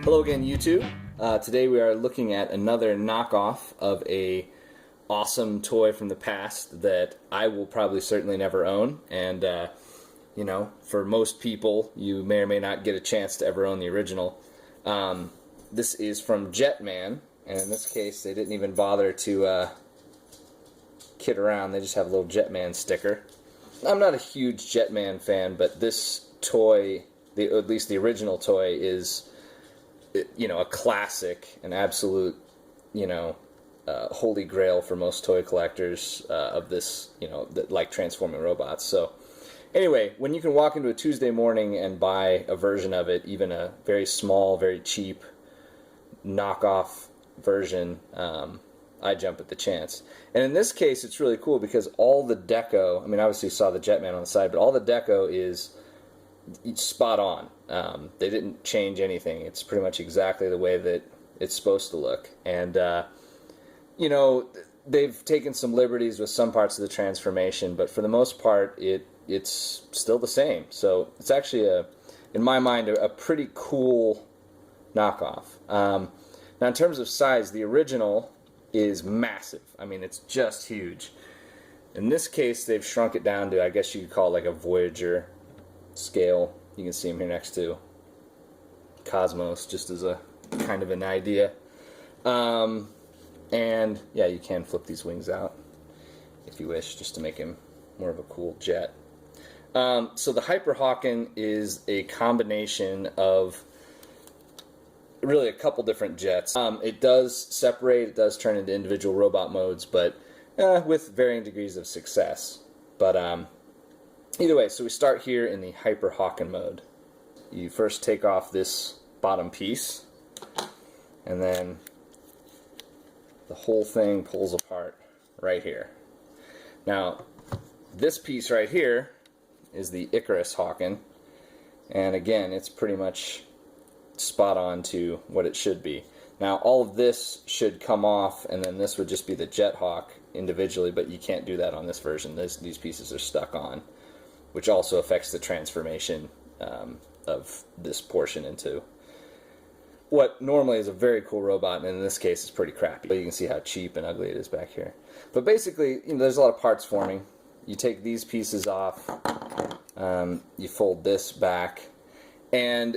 Hello again, YouTube. Today we are looking at another knockoff of a awesome toy from the past that I will probably certainly never own, and you know, for most people you may or may not get a chance to ever own the original. This is from Jetman, and in this case they didn't even bother to kid around. They just have a little Jetman sticker. I'm not a huge Jetman fan, but this toy, at least the original toy, is, you know, a classic, an absolute, you know, holy grail for most toy collectors of this, you know, that like transforming robots. So anyway, when you can walk into a Tuesday morning and buy a version of it, even a very small, very cheap knockoff version, I jump at the chance. And in this case, it's really cool because all the deco, I mean, obviously you saw the Jetman on the side, but all the deco is spot on. They didn't change anything. It's pretty much exactly the way that it's supposed to look. And, you know, they've taken some liberties with some parts of the transformation, but for the most part, it's still the same. So it's actually, in my mind, a pretty cool knockoff. Now, in terms of size, the original is massive. I mean, it's just huge. In this case, they've shrunk it down to, I guess you could call it like a Voyager scale. You can see him here next to Cosmos, just as a kind of an idea. And yeah, you can flip these wings out if you wish, just to make him more of a cool jet. So the Hyper Hawken is a combination of really a couple different jets. It does separate, it does turn into individual robot modes, but with varying degrees of success. But either way, so we start here in the Hyper Hawken mode. You first take off this bottom piece, and then the whole thing pulls apart right here. Now, this piece right here is the Icarus Hawken, and again, it's pretty much spot on to what it should be. Now, all of this should come off, and then this would just be the Jet Hawk individually, but you can't do that on this version. These pieces are stuck on, which also affects the transformation of this portion into what normally is a very cool robot, and in this case it's pretty crappy. But you can see how cheap and ugly it is back here. But basically, you know, there's a lot of parts forming. You take these pieces off, you fold this back, and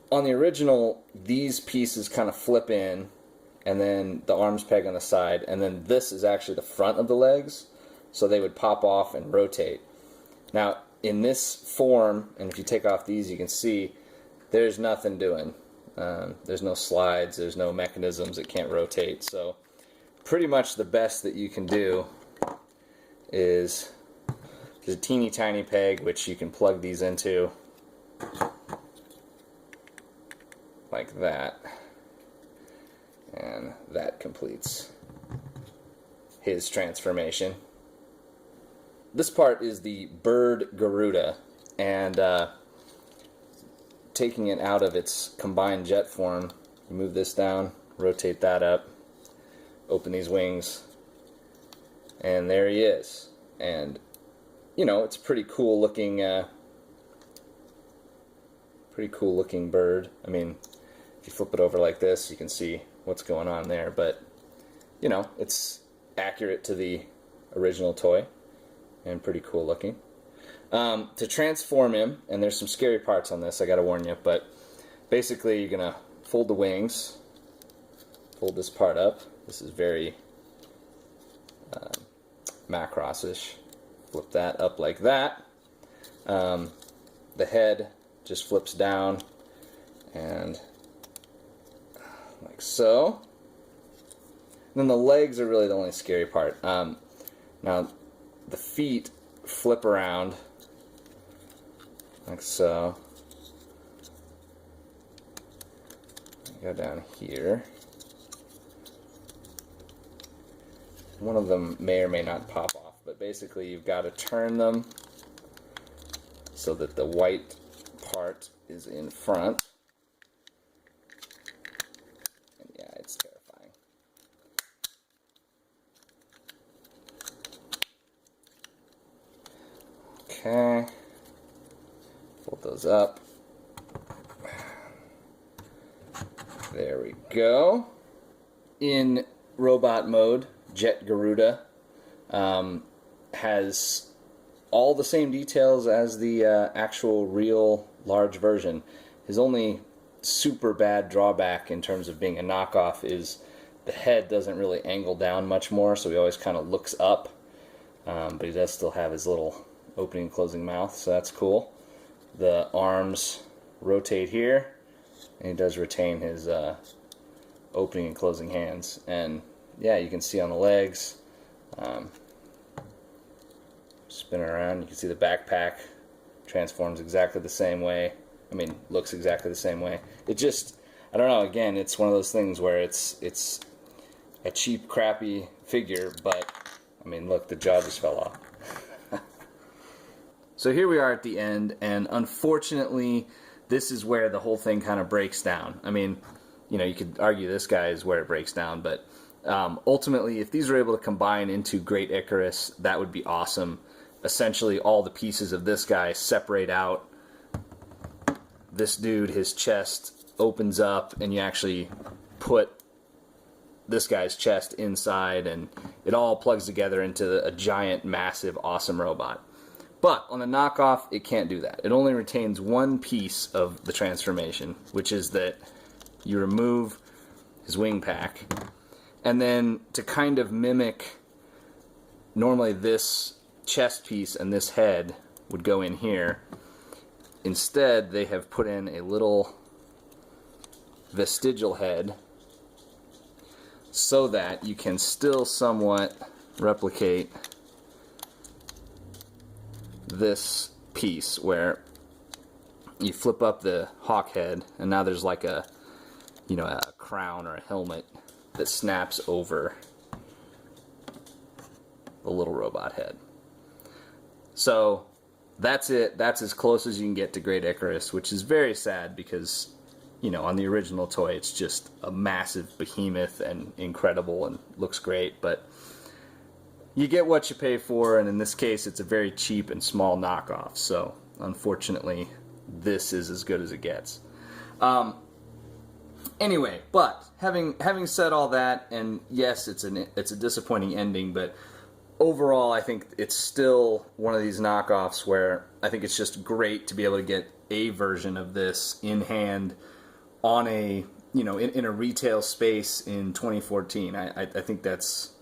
on the original, these pieces kind of flip in, and then the arms peg on the side, and then this is actually the front of the legs, so they would pop off and rotate. Now, in this form, and if you take off these, you can see there's nothing doing. There's no slides, there's no mechanisms, it can't rotate. So pretty much the best that you can do is there's a teeny tiny peg which you can plug these into like that, and that completes his transformation. This part is the Bird Garuda, and taking it out of its combined jet form, you move this down, rotate that up, open these wings, and there he is. And you know, it's pretty cool looking bird. I mean, if you flip it over like this, you can see what's going on there, but you know, it's accurate to the original toy and pretty cool looking. To transform him, and there's some scary parts on this, I gotta warn you, but basically you're gonna fold the wings, fold this part up. This is very Macross-ish. Flip that up like that. The head just flips down and like so. And then the legs are really the only scary part. Now the feet flip around like so. Go down here. One of them may or may not pop off, but basically you've got to turn them so that the white part is in front. And yeah, it's terrifying. Okay. Fold those up. There we go. In robot mode, Jet Garuda has all the same details as the actual real large version. His only super bad drawback in terms of being a knockoff is the head doesn't really angle down much more, so he always kind of looks up, but he does still have his little opening and closing mouth, so that's cool. The arms rotate here, and he does retain his opening and closing hands. And yeah, you can see on the legs, spin it around, you can see the backpack transforms exactly the same way. I mean, looks exactly the same way. It just, I don't know, again, it's one of those things where it's a cheap, crappy figure, but, I mean, look, the jaw just fell off. So here we are at the end, and unfortunately, this is where the whole thing kind of breaks down. I mean, you know, you could argue this guy is where it breaks down, but ultimately, if these were able to combine into Great Icarus, that would be awesome. Essentially, all the pieces of this guy separate out. This dude, his chest opens up, and you actually put this guy's chest inside, and it all plugs together into a giant, massive, awesome robot. But on the knockoff, it can't do that. It only retains one piece of the transformation, which is that you remove his wing pack, and then to kind of mimic, normally this chest piece and this head would go in here. Instead, they have put in a little vestigial head so that you can still somewhat replicate this piece where you flip up the hawk head, and now there's like a, you know, a crown or a helmet that snaps over the little robot head. So that's it. That's as close as you can get to Great Icarus, which is very sad because, you know, on the original toy it's just a massive behemoth and incredible and looks great, but you get what you pay for, and in this case it's a very cheap and small knockoff, so unfortunately this is as good as it gets. Anyway, but having said all that, and yes, it's a disappointing ending, but overall I think it's still one of these knockoffs where I think it's just great to be able to get a version of this in hand on a, you know, in a retail space in 2014. I think that's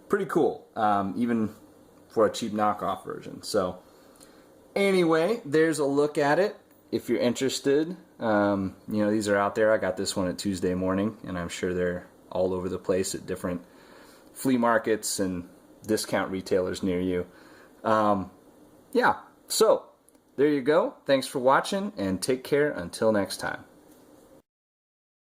pretty cool, even for a cheap knockoff version. So anyway, there's a look at it. If you're interested, you know, these are out there. I got this one at Tuesday Morning, and I'm sure they're all over the place at different flea markets and discount retailers near you. Yeah, so there you go. Thanks for watching, and take care until next time.